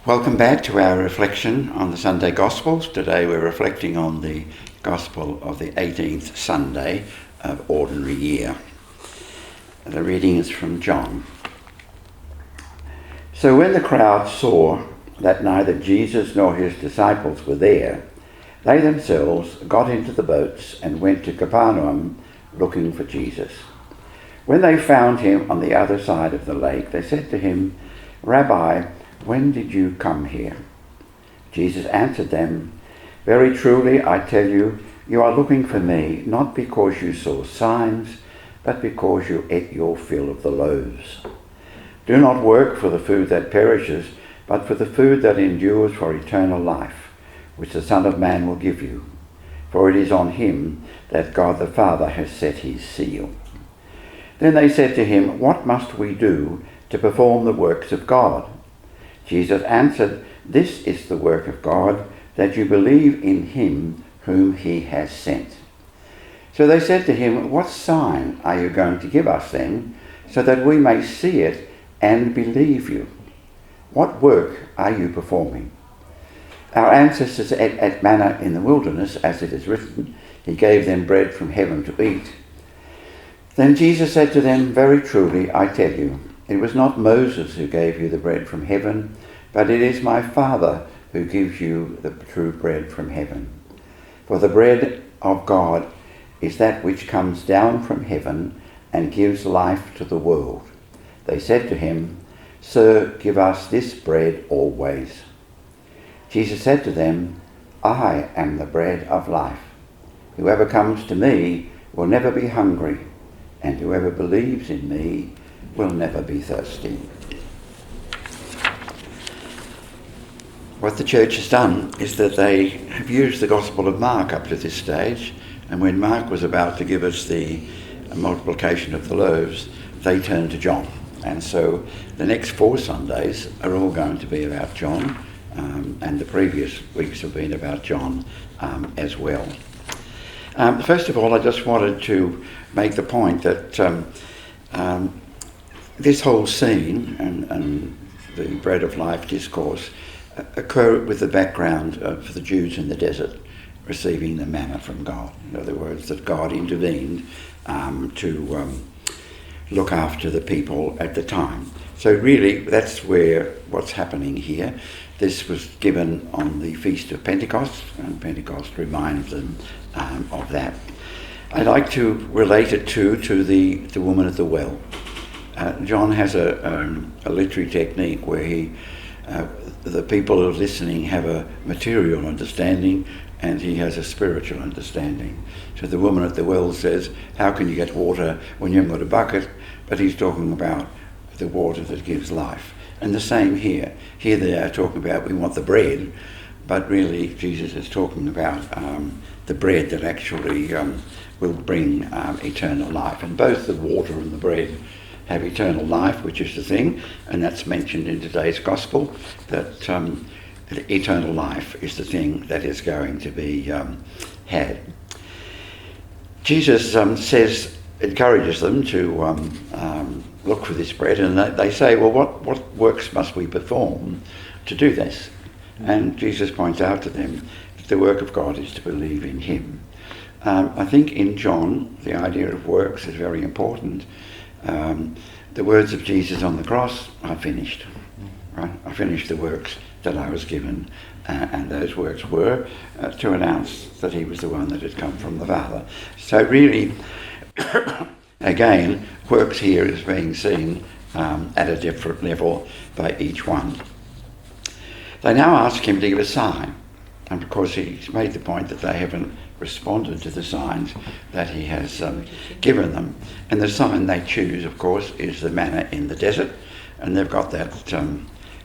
Welcome back to our reflection on the Sunday Gospels. Today we're reflecting on the Gospel of the 18th Sunday of Ordinary Year. The reading is from John. So when the crowd saw that neither Jesus nor his disciples were there, they themselves got into the boats and went to Capernaum looking for Jesus. When they found him on the other side of the lake, they said to him, "Rabbi, when did you come here?" Jesus answered them, "Very truly, I tell you, you are looking for me, not because you saw signs, but because you ate your fill of the loaves. Do not work for the food that perishes, but for the food that endures for eternal life, which the Son of Man will give you. For it is on him that God the Father has set his seal." Then they said to him, "What must we do to perform the works of God?" Jesus answered, "This is the work of God, that you believe in him whom he has sent." So they said to him, "What sign are you going to give us then, so that we may see it and believe you? What work are you performing? Our ancestors ate manna in the wilderness, as it is written, he gave them bread from heaven to eat." Then Jesus said to them, "Very truly, I tell you, it was not Moses who gave you the bread from heaven, but it is my Father who gives you the true bread from heaven. For the bread of God is that which comes down from heaven and gives life to the world." They said to him, "Sir, give us this bread always." Jesus said to them, "I am the bread of life. Whoever comes to me will never be hungry, and whoever believes in me will never be thirsty." What the church has done is that they have used the Gospel of Mark up to this stage, and when Mark was about to give us the multiplication of the loaves, they turned to John. And so the next 4 Sundays are all going to be about John, and the previous weeks have been about John as well. First of all, I just wanted to make the point that this whole scene and the bread of life discourse occur with the background of the Jews in the desert receiving the manna from God. In other words, that God intervened to look after the people at the time. So really, that's what's happening here. This was given on the Feast of Pentecost, and Pentecost reminds them of that. I'd like to relate it to the woman at the well. John has a literary technique where the people who are listening have a material understanding and he has a spiritual understanding. So the woman at the well says, "How can you get water when you haven't got a bucket?" But he's talking about the water that gives life. And the same here. Here they are talking about we want the bread, but really Jesus is talking about the bread that actually will bring eternal life. And both the water and the bread have eternal life, which is the thing, and that's mentioned in today's gospel, that eternal life is the thing that is going to be had. Jesus encourages them to look for this bread, and they say, "Well, what works must we perform to do this?" And Jesus points out to them that the work of God is to believe in him. I think in John, the idea of works is very important. The words of Jesus on the cross, "I finished." Right? I finished the works that I was given, and those works were to announce that he was the one that had come from the Father. So really, again, works here is being seen at a different level by each one. They now ask him to give a sign, and of course he's made the point that they haven't responded to the signs that he has given them. And the sign they choose, of course, is the manna in the desert, and they've got that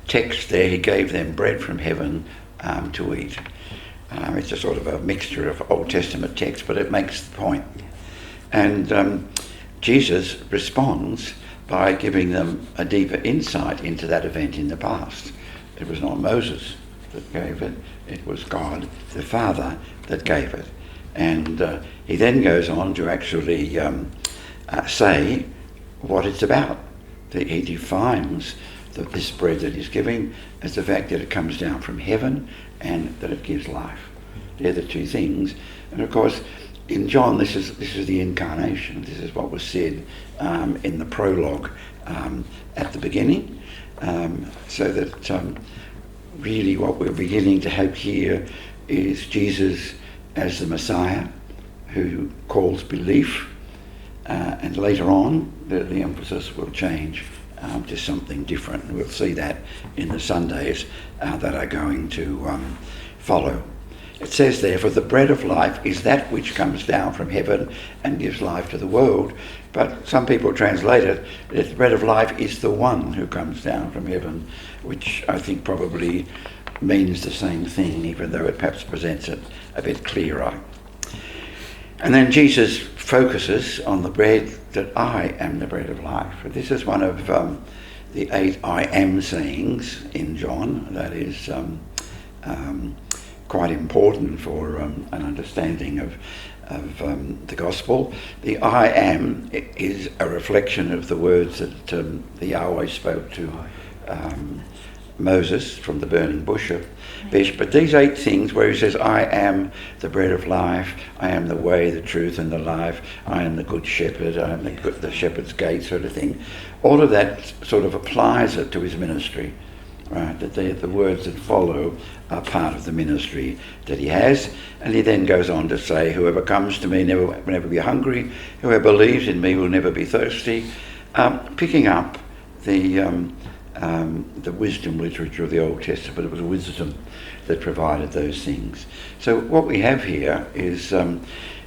text there, he gave them bread from heaven to eat. It's a sort of a mixture of Old Testament text, but it makes the point. And Jesus responds by giving them a deeper insight into that event in the past. It was not Moses that gave it, it was God the Father that gave it. And he then goes on to actually say what it's about. He defines this bread that he's giving as the fact that it comes down from heaven and that it gives life. They're the two things. And of course, in John, this is the incarnation. This is what was said in the prologue at the beginning. So that really what we're beginning to have here is Jesus as the Messiah who calls belief, and later on the emphasis will change to something different. And we'll see that in the Sundays that are going to follow. It says there, for the bread of life is that which comes down from heaven and gives life to the world. But some people translate it, that the bread of life is the one who comes down from heaven, which I think probably means the same thing, even though it perhaps presents it a bit clearer. And then Jesus focuses on the bread, that I am the bread of life. This is one of the 8 I am sayings in John. That is quite important for an understanding of the gospel. The I am is a reflection of the words that the Yahweh spoke to Moses from the burning bush. But these 8 things where he says, I am the bread of life, I am the way, the truth and the life, I am the good shepherd, I am the shepherd's gate sort of thing, all of that sort of applies it to his ministry. Right, that the words that follow are part of the ministry that he has. And he then goes on to say, whoever comes to me will never be hungry, whoever believes in me will never be thirsty, picking up the wisdom literature of the Old Testament. It was wisdom that provided those things. So what we have here is, in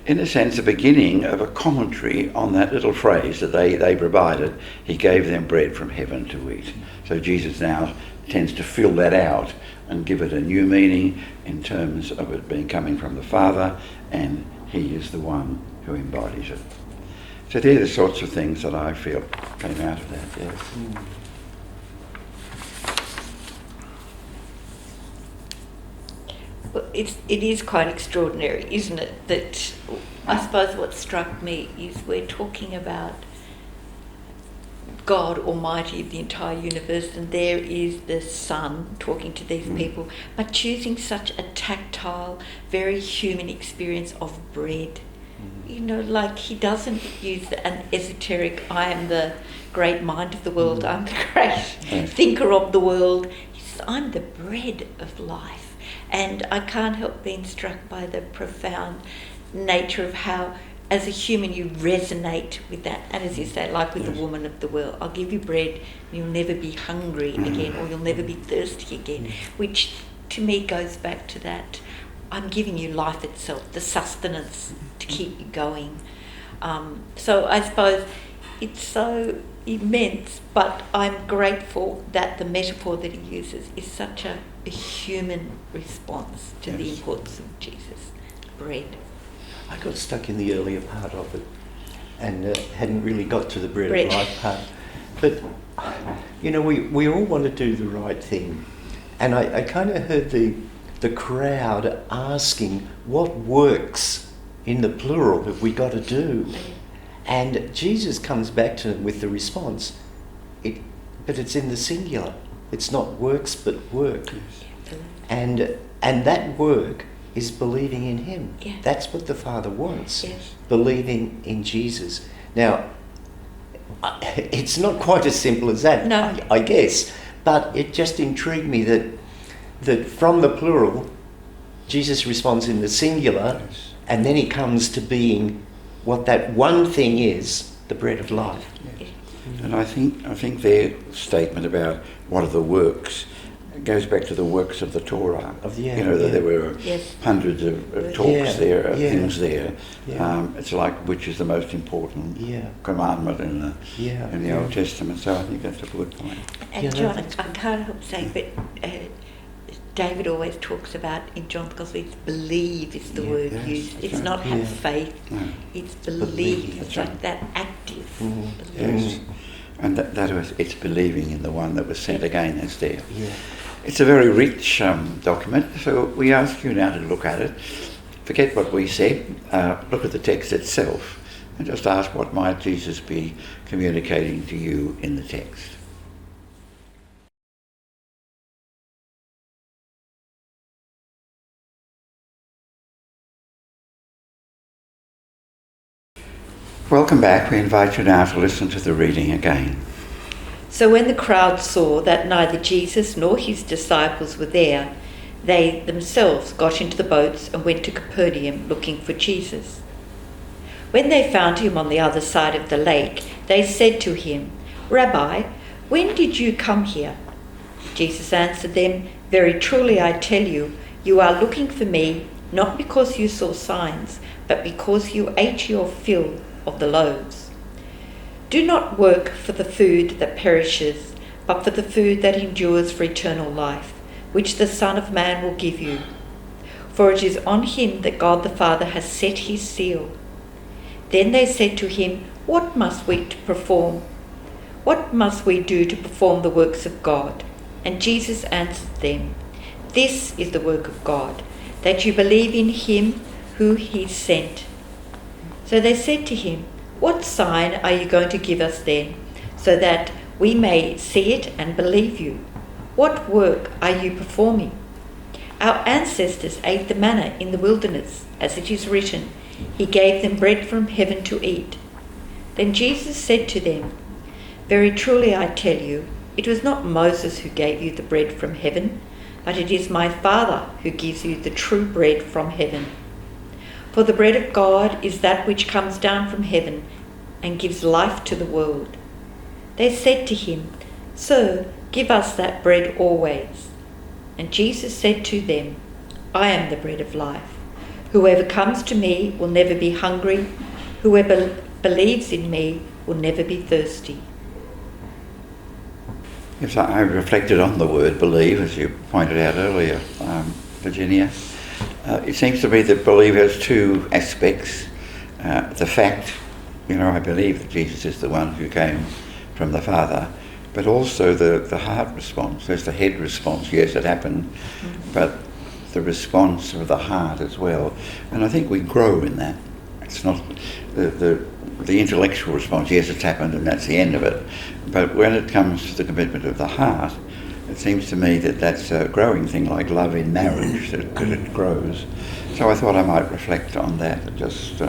a sense, a beginning of a commentary on that little phrase that they provided. He gave them bread from heaven to eat. So Jesus now tends to fill that out and give it a new meaning in terms of it being coming from the Father, and he is the one who embodies it. So they're the sorts of things that I feel came out of that, yes. Well, it is quite extraordinary, isn't it, that I suppose what struck me is we're talking about God Almighty of the entire universe, and there is the Son talking to these people, but choosing such a tactile, very human experience of bread. You know, like he doesn't use an esoteric, I am the great mind of the world, I'm the great thinker of the world. He says, I'm the bread of life. And I can't help being struck by the profound nature of how, as a human, you resonate with that. And as you say, like with the woman of the well, I'll give you bread and you'll never be hungry again, or you'll never be thirsty again, which to me goes back to that, I'm giving you life itself, the sustenance to keep you going. So I suppose it's so immense, but I'm grateful that the metaphor that he uses is such a human response to the importance of Jesus, bread. I got stuck in the earlier part of it and hadn't really got to the bread of life part. But, you know, we all want to do the right thing. And I kind of heard the crowd asking, what works in the plural have we got to do? And Jesus comes back to them with the response, but it's in the singular. It's not works, but work. And that work is believing in him. Yeah. That's what the Father wants, believing in Jesus. Now, it's not quite as simple as that, no. I guess, but it just intrigued me that from the plural, Jesus responds in the singular, and then he comes to being what that one thing is, the bread of life. Yes. And I think their statement about what are the works, it goes back to the works of the Torah. There were hundreds of talks there, things there. Yeah. It's like which is the most important commandment in the Old Testament. So I think that's a good point. And John, I can't help saying, but David always talks about in John's Gospel, it's believe is the word used. It's not have faith, it's believe. It's like that active belief. Yes. And that was, it's believing in the one that was sent again that's there. Yeah. It's a very rich document, so we ask you now to look at it. Forget what we said, look at the text itself, and just ask what might Jesus be communicating to you in the text. Welcome back. We invite you now to listen to the reading again. So when the crowd saw that neither Jesus nor his disciples were there, they themselves got into the boats and went to Capernaum looking for Jesus. When they found him on the other side of the lake, they said to him, "Rabbi, when did you come here?" Jesus answered them, "Very truly I tell you, you are looking for me, not because you saw signs, but because you ate your fill of the loaves. Do not work for the food that perishes, but for the food that endures for eternal life, which the Son of Man will give you. For it is on him that God the Father has set his seal." Then they said to him, What must we do to perform the works of God?" And Jesus answered them, "This is the work of God, that you believe in him who he sent." So they said to him, "What sign are you going to give us then, so that we may see it and believe you? What work are you performing? Our ancestors ate the manna in the wilderness, as it is written, He gave them bread from heaven to eat." Then Jesus said to them, "Very truly I tell you, it was not Moses who gave you the bread from heaven, but it is my Father who gives you the true bread from heaven. For the bread of God is that which comes down from heaven and gives life to the world." They said to him, "Sir, give us that bread always." And Jesus said to them, "I am the bread of life. Whoever comes to me will never be hungry. Whoever believes in me will never be thirsty." Yes, I reflected on the word believe, as you pointed out earlier, Virginia. It seems to me that believe has two aspects. The fact, I believe that Jesus is the one who came from the Father, but also the heart response. There's the head response, yes, it happened, but the response of the heart as well. And I think we grow in that. It's not the intellectual response, yes, it's happened and that's the end of it. But when it comes to the commitment of the heart, it seems to me that that's a growing thing, like love in marriage, that it grows. So I thought I might reflect on that and just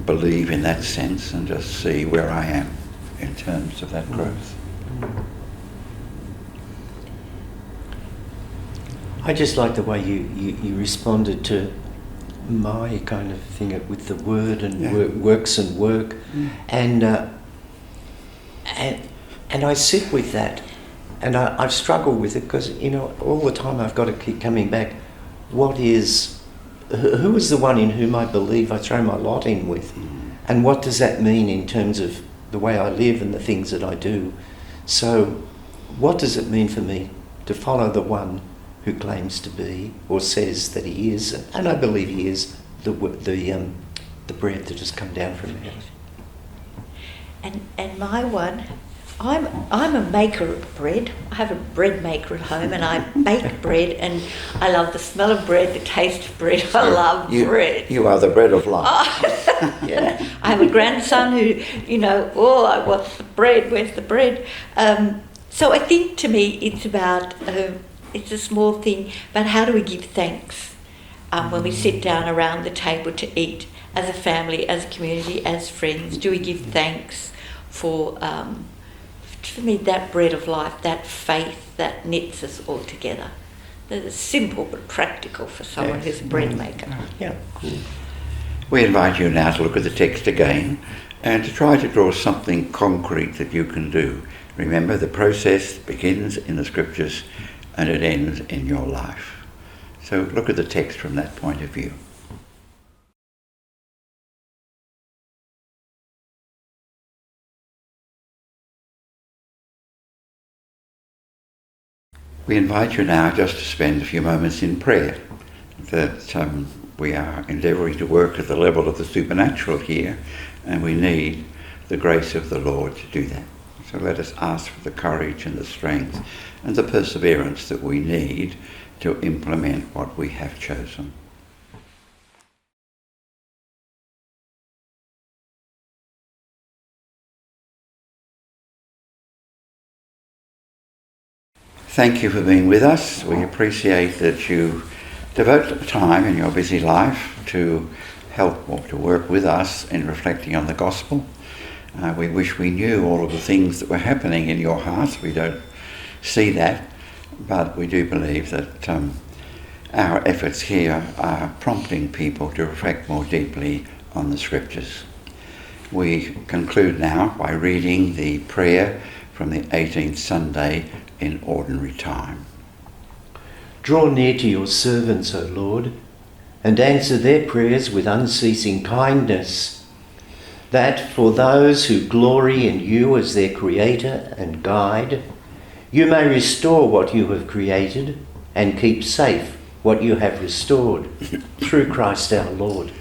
believe in that sense and just see where I am in terms of that growth. I just like the way you responded to my kind of thing with the word and works and work, and I sit with that, and I've struggled with it because all the time I've got to keep coming back. Who is the one in whom I believe I throw my lot in with, and what does that mean in terms of the way I live and the things that I do? So, what does it mean for me to follow the one who claims to be, or says that he is, and I believe he is, the bread that has come down from heaven? And my one, I'm a maker of bread. I have a bread maker at home, and I bake bread, and I love the smell of bread, the taste of bread. I love bread. You are the bread of life. Yeah. I have a grandson who, I want the bread. Where's the bread? So I think to me it's about. It's a small thing, but how do we give thanks when we sit down around the table to eat as a family, as a community, as friends? Do we give thanks for me, that bread of life, that faith that knits us all together? It's simple but practical for someone who's a bread maker. Yeah. We invite you now to look at the text again and to try to draw something concrete that you can do. Remember, the process begins in the scriptures and it ends in your life. So look at the text from that point of view. We invite you now just to spend a few moments in prayer, that we are endeavouring to work at the level of the supernatural here, and we need the grace of the Lord to do that. So let us ask for the courage and the strength and the perseverance that we need to implement what we have chosen. Thank you for being with us. We appreciate that you devote time in your busy life to help or to work with us in reflecting on the gospel. We wish we knew all of the things that were happening in your hearts. We don't see that, but we do believe that our efforts here are prompting people to reflect more deeply on the scriptures. We conclude now by reading the prayer from the 18th Sunday in Ordinary Time. Draw near to your servants, O Lord, and answer their prayers with unceasing kindness, that for those who glory in you as their creator and guide, you may restore what you have created and keep safe what you have restored, through Christ our Lord.